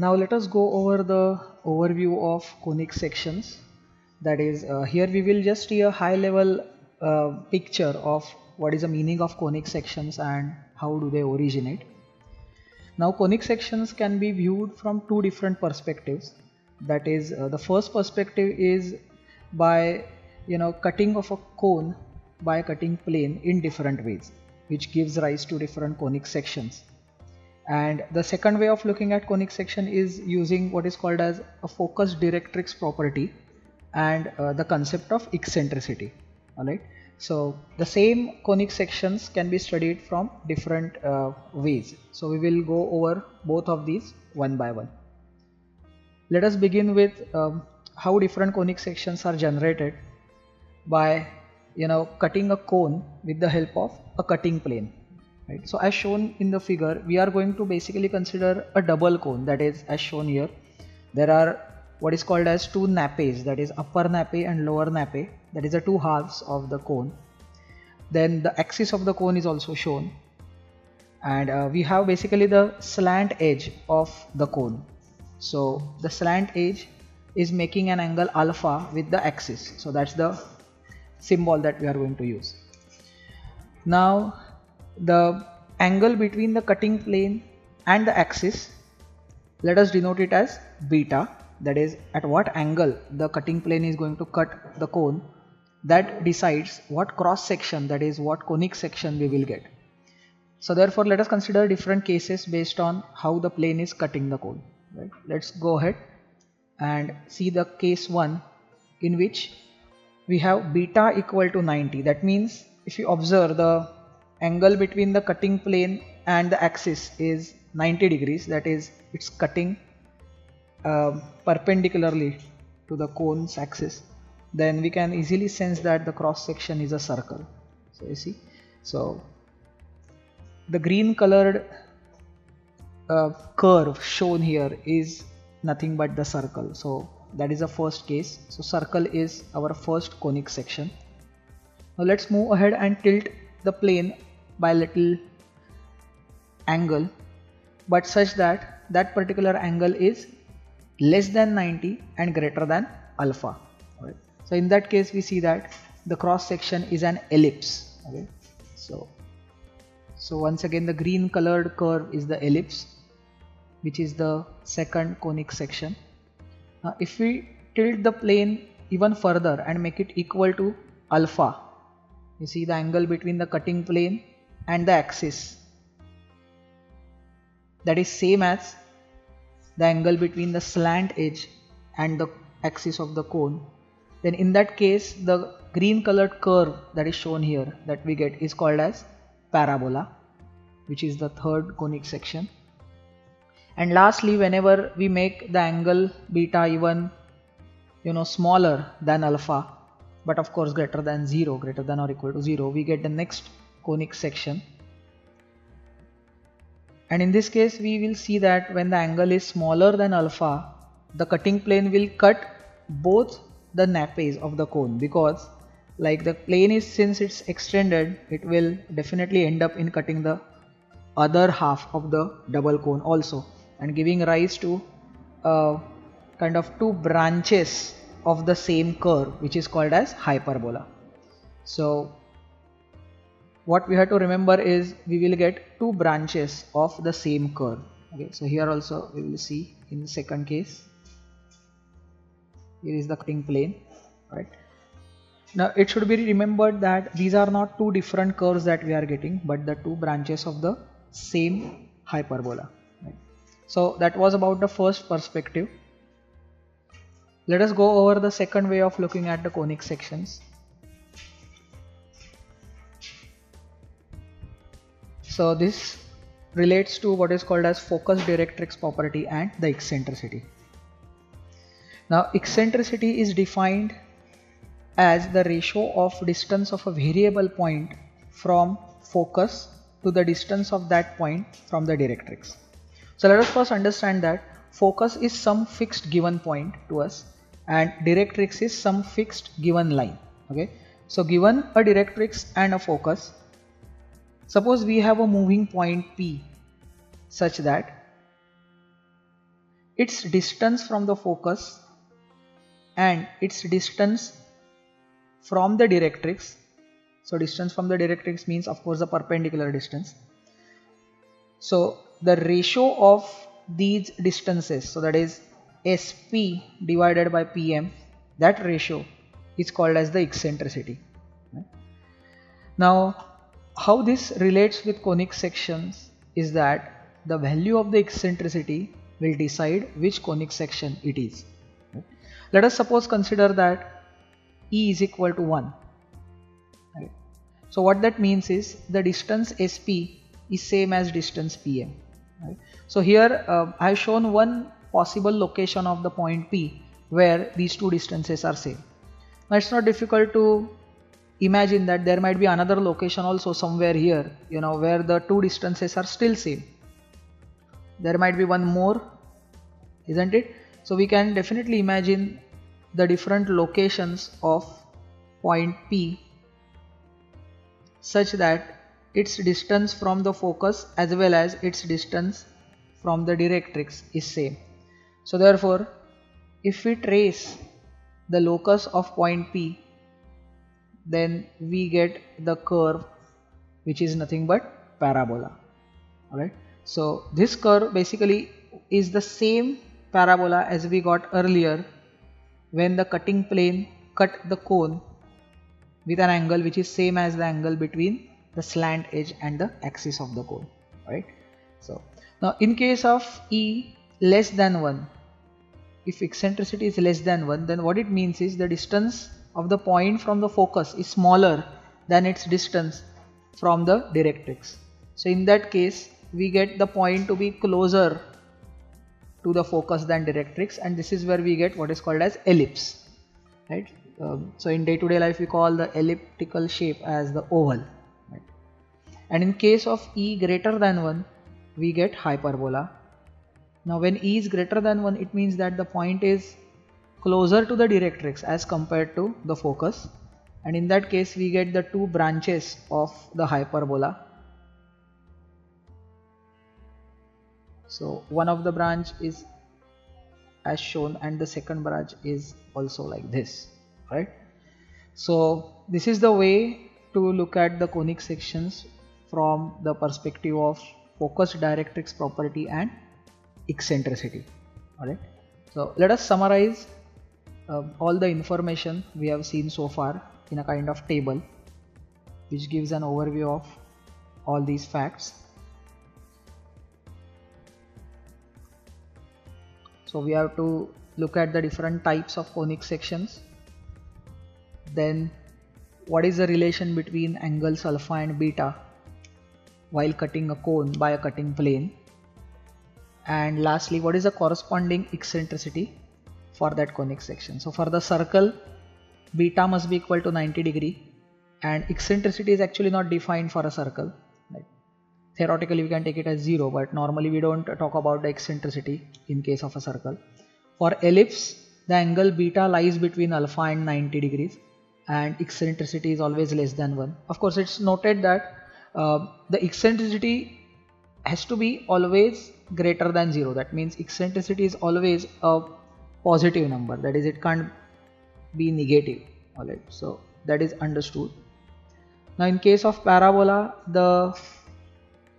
Now let us go over the overview of conic sections. That is, here we will just see a high level picture of what is the meaning of conic sections and how do they originate. Now conic sections can be viewed from two different perspectives. That is, the first perspective is by cutting of a cone by a cutting plane in different ways, which gives rise to different conic sections. And the second way of looking at conic section is using what is called as a focus directrix property and the concept of eccentricity. Alright, so the same conic sections can be studied from different ways. So we will go over both of these one by one. Let us begin with how different conic sections are generated by cutting a cone with the help of a cutting plane. Right. So as shown in the figure, we are going to basically consider a double cone, that is as shown here. There are what is called as two napes, that is upper nape and lower nape, that is the two halves of the cone. Then the axis of the cone is also shown, and we have basically the slant edge of the cone. So the slant edge is making an angle alpha with the axis, so that's the symbol that we are going to use. Now the angle between the cutting plane and the axis, let us denote it as beta. That is, at what angle the cutting plane is going to cut the cone, that decides what cross section, that is what conic section we will get. So therefore let us consider different cases based on how the plane is cutting the cone. Right. Let's go ahead and see the case 1, in which we have beta equal to 90. That means if you observe, the angle between the cutting plane and the axis is 90 degrees, that is it's cutting perpendicularly to the cone's axis. Then we can easily sense that the cross section is a circle. So you see, so the green colored curve shown here is nothing but the circle. So that is the first case. So circle is our first conic section. Now let's move ahead and tilt the plane by a little angle, but such that that particular angle is less than 90 and greater than alpha. Right. So in that case we see that the cross section is an ellipse. Okay. So once again the green colored curve is the ellipse, which is the second conic section. Now if we tilt the plane even further and make it equal to alpha, you see the angle between the cutting plane and the axis, that is same as the angle between the slant edge and the axis of the cone. Then in that case the green colored curve that is shown here that we get is called as parabola, which is the third conic section. And lastly, whenever we make the angle beta even smaller than alpha, but of course greater than 0, greater than or equal to 0, we get the next conic section. And in this case we will see that when the angle is smaller than alpha, the cutting plane will cut both the napes of the cone, because like the plane is, since it's extended, it will definitely end up in cutting the other half of the double cone also, and giving rise to kind of two branches of the same curve, which is called as hyperbola. So what we have to remember is we will get two branches of the same curve. Okay, so here also we will see in the second case, here is the cutting plane. Right. Now it should be remembered that these are not two different curves that we are getting, but the two branches of the same hyperbola. Right. So that was about the first perspective. Let us go over the second way of looking at the conic sections. So this relates to what is called as focus directrix property and the eccentricity. Now eccentricity is defined as the ratio of distance of a variable point from focus to the distance of that point from the directrix. So let us first understand that focus is some fixed given point to us and directrix is some fixed given line. Okay, so given a directrix and a focus, suppose we have a moving point P such that its distance from the focus and its distance from the directrix. So distance from the directrix means of course the perpendicular distance. So the ratio of these distances, so that is SP divided by PM, that ratio is called as the eccentricity. Now how this relates with conic sections is that the value of the eccentricity will decide which conic section it is. Let us suppose consider that E is equal to 1. So what that means is the distance SP is same as distance PM. So here I have shown one possible location of the point P where these two distances are same. Now it's not difficult to imagine that there might be another location also somewhere here, where the two distances are still same. There might be one more, isn't it? So we can definitely imagine the different locations of point P such that its distance from the focus as well as its distance from the directrix is same. So therefore, if we trace the locus of point P, then we get the curve which is nothing but parabola. Alright. So this curve basically is the same parabola as we got earlier when the cutting plane cut the cone with an angle which is same as the angle between the slant edge and the axis of the cone. Right. So now in case of E less than 1, if eccentricity is less than 1, then what it means is the distance of the point from the focus is smaller than its distance from the directrix. So in that case we get the point to be closer to the focus than directrix, and this is where we get what is called as ellipse. Right. So in day-to-day life we call the elliptical shape as the oval. Right. And in case of E greater than 1, we get hyperbola. Now when E is greater than 1, it means that the point is closer to the directrix as compared to the focus, and in that case we get the two branches of the hyperbola. So one of the branch is as shown and the second branch is also like this, right? So this is the way to look at the conic sections from the perspective of focus directrix property and eccentricity. Alright. So let us summarize all the information we have seen so far in a kind of table which gives an overview of all these facts. So we have to look at the different types of conic sections. Then what is the relation between angles alpha and beta while cutting a cone by a cutting plane. And lastly, what is the corresponding eccentricity for that conic section. So for the circle, beta must be equal to 90 degree, and eccentricity is actually not defined for a circle. Like, theoretically we can take it as 0, but normally we don't talk about the eccentricity in case of a circle. For ellipse, the angle beta lies between alpha and 90 degrees, and eccentricity is always less than 1. Of course, it's noted that the eccentricity has to be always greater than 0. That means eccentricity is always a positive number, that is, it can't be negative. Alright, so that is understood. Now in case of parabola, the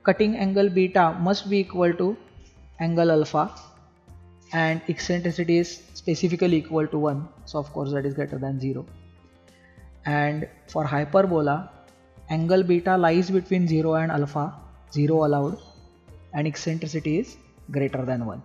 cutting angle beta must be equal to angle alpha, and eccentricity is specifically equal to 1, so of course that is greater than 0. And for hyperbola, angle beta lies between 0 and alpha, 0 allowed, and eccentricity is greater than 1.